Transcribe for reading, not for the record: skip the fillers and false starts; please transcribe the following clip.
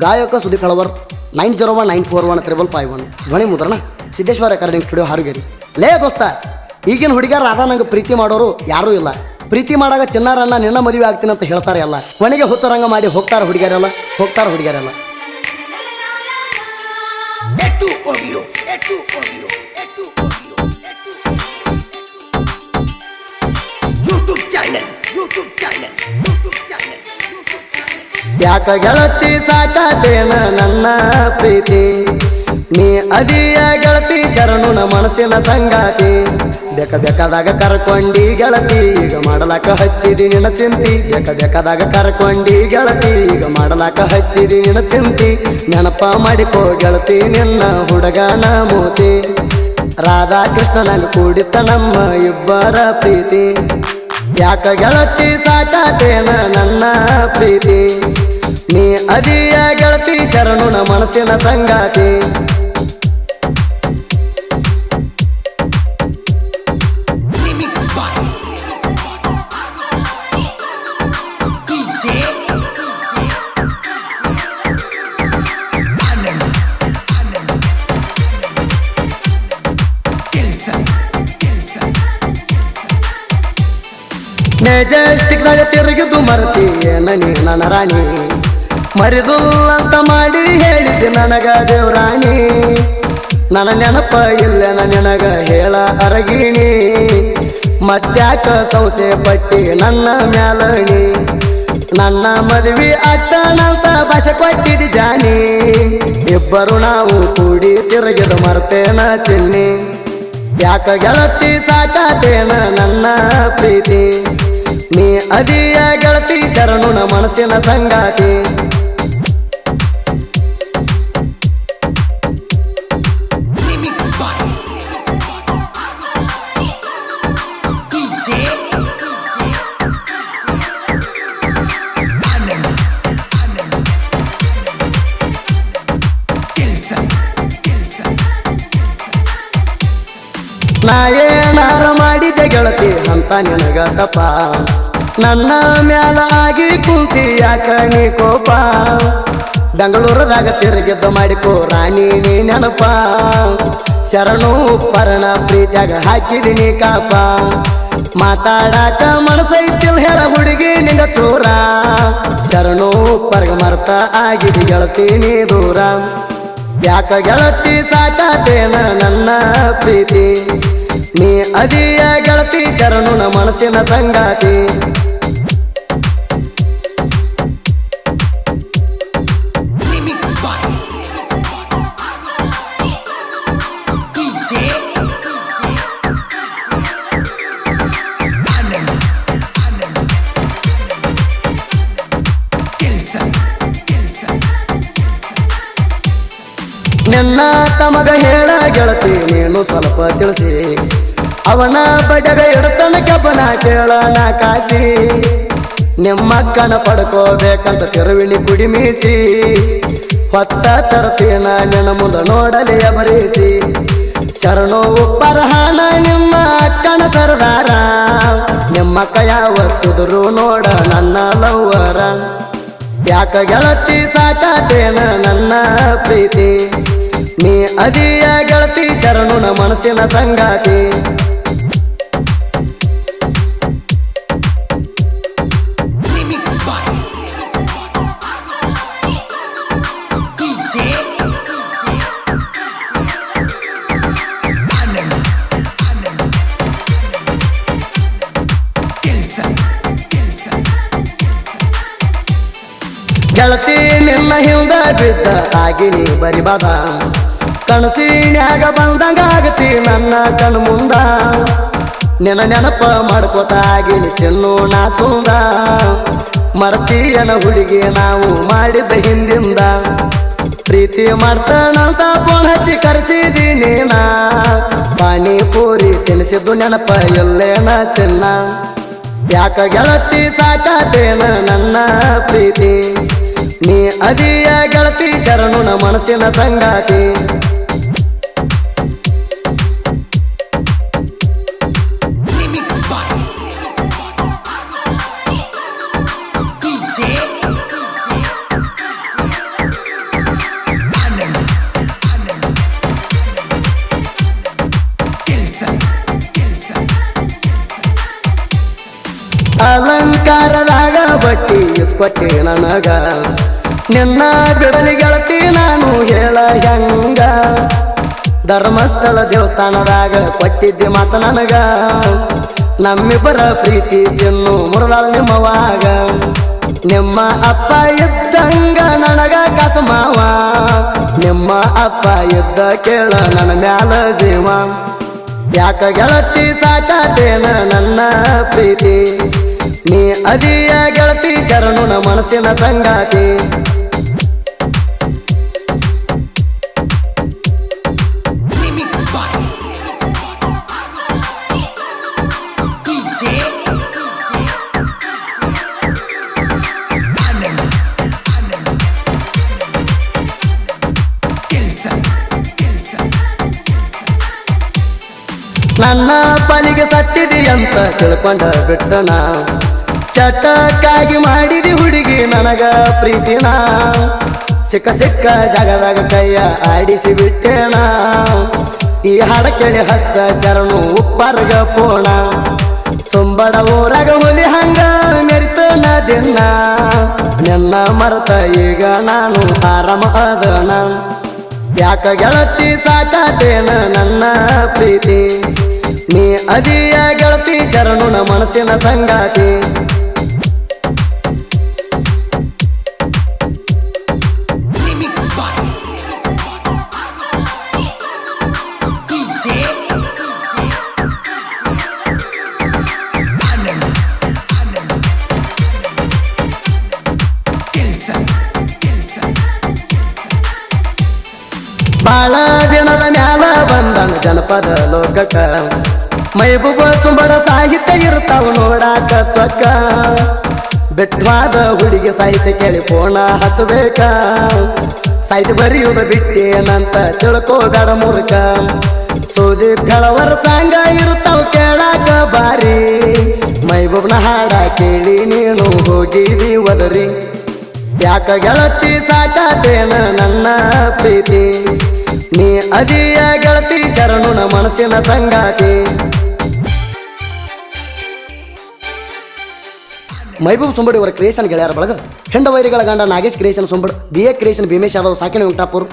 ಗಾಯಕ ಸುದೀಪ್ ಹಳವರ್ 90194151 ಧ್ವನಿ ಮುದ್ರಣ ಸಿದ್ದೇಶ್ವರ ರೆಕಾರ್ಡಿಂಗ್ ಸ್ಟುಡಿಯೋ ಹಾರುಗೇರಿ. ಲೇ ದೋಸ್ತ, ಈಗಿನ ಹುಡುಗಿಯರು ರಾಧಾ ನಂಗೆ ಪ್ರೀತಿ ಮಾಡೋರು ಯಾರೂ ಇಲ್ಲ. ಪ್ರೀತಿ ಮಾಡಾಗ ಚಿನ್ನಾರಣ್ಣ ನಿನ್ನ ಮದುವೆ ಆಗ್ತೀನಿ ಅಂತ ಹೇಳ್ತಾರೆ ಎಲ್ಲ. ಕೊನೆಗೆ ಹುತ್ತರಂಗ ಮಾಡಿ ಹೋಗ್ತಾರ ಹುಡುಗಿಯರೆಲ್ಲ. ಯಾಕ ಗೆಳತಿ ಸಾಕಾತೇನ ನನ್ನ ಪ್ರೀತಿ, ನೀ ಅದಿಯ ಗೆಳತಿ ಶರಣುನ ಮನಸ್ಸಿನ ಸಂಗಾತಿ. ಬೇಕಾದಾಗ ಕರ್ಕೊಂಡಿ ಗೆಳತಿ, ಈಗ ಮಾಡಲಾಕ ಹಚ್ಚಿದಿ ನಿನ್ನ ಚಿಂತಿ. ಬೇಕಾದಾಗ ಕರ್ಕೊಂಡಿ ಗೆಳತಿ, ಈಗ ಮಾಡಲಾಕ ಹಚ್ಚಿದಿ ನಿನ್ನ ಚಿಂತಿ. ನೆನಪ ಮಾಡಿಕೋ ಗೆಳತಿ ನಿನ್ನ ಹುಡುಗನ ಮೂತಿ. ರಾಧಾ ಕೃಷ್ಣನಲ್ಲಿ ಕೂಡಿತ್ತ ನಮ್ಮ ಇಬ್ಬರ ಪ್ರೀತಿ. ಯಾಕ ಗೆಳತಿ ಸಾಕಾತೇನ ನನ್ನ ಪ್ರೀತಿ, ನೀ ಅದಿಯ ಗೆಳತಿ ಶರಣುನ ಮನಸ್ಸಿನ ಸಂಗಾತಿ. ಮೆಜೆಸ್ಟಿಕ್ದಾಗ ತಿರುಗಿದು ಮರತಿ ನನಿ ನನ್ನ ರಾಣಿ, ಮರಿದುಲ್ಲಂತ ಮಾಡಿ ಹೇಳಿದ್ದೆ ನನಗ ದೇವ್ರಾಣಿ. ನನ್ನ ನೆನಪ ಇಲ್ಲ ನಿನಗ ಹೇಳ ಅರಗಿಣಿ, ಮತ್ತ್ಯಾಕ ಸೌಸೆ ಪಟ್ಟಿ ನನ್ನ ಮ್ಯಾಲಣಿ. ನನ್ನ ಮದುವೆ ಆಗ್ತಾನಂತ ಭಾಷೆ ಕೊಟ್ಟಿದ್ದಿ ಜಾನಿ, ಇಬ್ಬರು ನಾವು ಕೂಡಿ ತಿರುಗಿದು ಮರ್ತೇನ ಚಿನ್ನಿ. ಯಾಕ ಗೆಳತಿ ಸಾಕಾತೇನ ನನ್ನ ಪ್ರೀತಿ, ನೀ ಅದಿಯ ಗೆಳತಿ ಶರಣುನ ಮನಸ್ಸಿನ ಸಂಗಾತಿ. ನಾ ಏನಾರ ಮಾಡಿದ್ದೆ ಗೆಳತಿ ಅಂತ ನಿನಗ ತಪ್ಪ, ನನ್ನ ಮ್ಯಾಲ ಆಗಿ ಕುಂತಿ ಯಾಕ ನೀ ಕೋಪ. ಬೆಂಗಳೂರದಾಗ ತಿರುಗಿದ್ದು ಮಾಡಿಕೋ ರಾಣಿ ನೀ ನೆನಪ, ಶರಣು ಪರಣ ಪ್ರೀತಿಯಾಗ ಹಾಕಿದಿನಿ ಕಾಪ. ಮಾತಾಡಾಕ ಮನಸೈತಿಲ್ ಹೇಳ ಹುಡುಗಿ ನಿಂಗ ಚೂರ, ಶರಣು ಪರಗ ಮರ್ತ ಆಗಿದಿ ಗೆಳತಿ ನೀ ದೂರ. ಯಾಕ ಗೆಳತಿ ಸಾಕಾತೇನ ನನ್ನ ಪ್ರೀತಿ, ನೀ ಅದಿಯ ಗೆಳತಿ ಶರಣುನ ಮನಸ್ಸಿನ ಸಂಗಾತಿ. ನಿನ್ನ ತಮಗ ಹೇಳ ಗೆಳತಿ ನೀನು ಸ್ವಲ್ಪ ತಿಳಿಸಿ, ಅವನ ಬಡಗ ಎಡತನ ಕಬ್ಬನ ಕೇಳನ ಕಾಸಿ. ನಿಮ್ಮಕ್ಕನ ಪಡ್ಕೋಬೇಕಂತ ತಿರುವಿನಿ ಕುಡಿ ಮೀಸಿ, ಹೊತ್ತ ತರ್ತೀನ ನಿನ್ನ ಮುಂದ ನೋಡಲಿ ಅಬರಿಸಿ. ಶರಣು ಉಪ್ಪರಹಾನ ನಿಮ್ಮ ಅಕ್ಕನ ಸರದಾರ, ನಿಮ್ಮಕ್ಕ ಯಾವತ್ತಿದ್ರು ನೋಡ ನನ್ನ ಲವ್ವರ. ಯಾಕ ಗೆಳತಿ ಸಾಕಾತೇನ ನನ್ನ ಪ್ರೀತಿ, ನೀ ಅದಿಯ ಗೆಳತಿ ಶರಣುನ ಮನಸ್ಸಿನ ಸಂಗಾತಿ. ಗೆಳತಿ ನಿನ್ನ ಹಿಂದ ಬಿದ್ದ ಆಗಿನಿ ಬರಿಬಾದ, ಕನಸಿನ್ಯಾಗ ಬಂದಂಗ ಆಗತಿ ನನ್ನ ಕಣ್ ಮುಂದ. ನಿನ್ನ ನೆನಪ ಮಾಡ್ಕೋತ ಆಗಿನಿ ಚೆನ್ನು ನಾ ಸುಂದ, ಮರ್ತಿಯನ ಹುಡುಗಿ ನಾವು ಮಾಡಿದ್ದ ಹಿಂದಿಂದ. ಪ್ರೀತಿ ಮಾಡ್ತಾನಂತ ಫೋನ್ ಹಚ್ಚಿ ಕರೆಸಿದೀನಿ ನಾ, ಪಾನಿಪೂರಿ ತಿನ್ನಿಸಿದ್ದು ನೆನಪ ಎಲ್ಲೇನ ಚೆನ್ನ. ಯಾಕ ಗೆಳತಿ ಸಾಕಾತೇನ ನನ್ನ ಪ್ರೀತಿ, ನೀ ಅದಿಯ ಗೆಳತಿ ಶರಣುನ ಮನಸ್ಸಿನ ಸಂಗಾತಿ. ಬಂಗಾರದಾಗ ಬಟ್ಟಿ ಇಸ್ಕೊಟ್ಟಿ ನನಗ ನಿನ್ನ ಬಿಡಲಿ ಗೆಳತಿ ನಾನು ಹೇಳ ಹೆಂಗ ಧರ್ಮಸ್ಥಳ ದೇವಸ್ಥಾನದಾಗ ಕೊಟ್ಟಿದ್ದೆ ಮಾತ ನನಗ ನಮ್ಮಿಬ್ಬರ ಪ್ರೀತಿ ಚಿನ್ನು ಮುರದಾಳ ನಿಮ್ಮವಾಗ ನಿಮ್ಮ ಅಪ್ಪ ಇದ್ದಂಗ ನನಗ ಕಸಮಾವ ನಿಮ್ಮ ಅಪ್ಪ ಇದ್ದ ಕೇಳ ನನ್ನ ಮ್ಯಾಲ ಜೀವ ಯಾಕ ಗೆಳತಿ ಸಾಕಾತೇನ ನನ್ನ ಪ್ರೀತಿ ನೀ ಅದಿಯ ಗೆಳತಿ ಶರಣುನ ಮನಸ್ಸಿನ ಸಂಗಾತಿ ನನ್ನ ಪಾಲಿಗೆ ಸತ್ತಿದಿ ಅಂತ ತಿಳ್ಕೊಂಡ ಬಿಟ್ಟನ ಚಟಕ್ಕಾಗಿ ಮಾಡಿದಿ ಹುಡುಗಿ ನನಗ ಪ್ರೀತಿನ ಸಿಕ್ಕ ಸಿಕ್ಕ ಜಾಗದಾಗ ಕೈಯ ಆಡಿಸಿ ಬಿಟ್ಟೇಣ ಈ ಹಾಡ ಕೇಳಿ ಹಚ್ಚ ಶರಣು ಉಪ್ಪರ್ಗ ಪೋಣ ಸುಂಬಡ ಊರಾಗ ಹುಲಿ ಹಂಗ ಮೆರಿತನ ದಿನ ನಿನ್ನ ಮರತ ಈಗ ನಾನು ಆರಾಮ ಅದಣ ಯಾಕ ಗೆಳತಿ ಸಾಕಾತೇನ ನನ್ನ ಪ್ರೀತಿ ನೀ ಅದಿಯ ಗೆಳತಿ ಶರಣುನ ಮನಸ್ಸಿನ ಸಂಗಾತಿ ಬಾಳ ದಿನದ ಮ್ಯಾಲ ಬಂದನ ಜನಪದ ಲೋಕಕ್ಕ ಮೈಬೂಬ ಸುಂಬಡ ಸಾಹಿತ್ಯ ಇರ್ತಾವ ನೋಡಾಕ ಚೊಕ್ಕ ಬಿಟ್ವಾದ ಹುಡುಗಿ ಸಾಹಿತ್ಯ ಕೇಳಿ ಫೋನ ಹಚ್ಚಬೇಕ ಸಾಹಿತ್ಯ ಬರೆಯುವುದ ಬಿಟ್ಟೇನಂತ ತಿಳ್ಕೋಬೇಡ ಮೂರ್ಖ ಸೋದಿ ಕೆಲವರ ಸಾಂಗ ಇರ್ತಾವ ಕೇಳಾಕ ಬಾರಿ ಮೈಬೂಬ್ನ ಹಾಡ ಕೇಳಿ ನೀನು ಹೋಗಿದಿ ಒದರಿ ಯಾಕ ಗೆಳತಿ ಸಾಕಾತೇನ ನನ್ನ ಪ್ರೀತಿ ನೀ ಅದಿಯ ಗೆಳತಿ ಶರಣುನ ಮನಸ್ಸಿನ ಸಂಗಾತಿ ಮೈಬೂಬ್ ಸುಂಬಡಿ ಅವರ ಕ್ರಿಯೇಷನ್ ಗೆಳೆಯರ ಬಳಗ ಹೆಂಡ ವೈರಿಗಳ ಗಂಡ ನಾಗೇಶ್ ಕ್ರಿಯೇಷನ್ ಸುಂಬಡ್ BA ಕ್ರಿಯೇಷನ್ ಭೀಮೇಶ್ ಯಾದವ್ ಸಾಕಿನ ವೆಂಕಟಾಪುರ್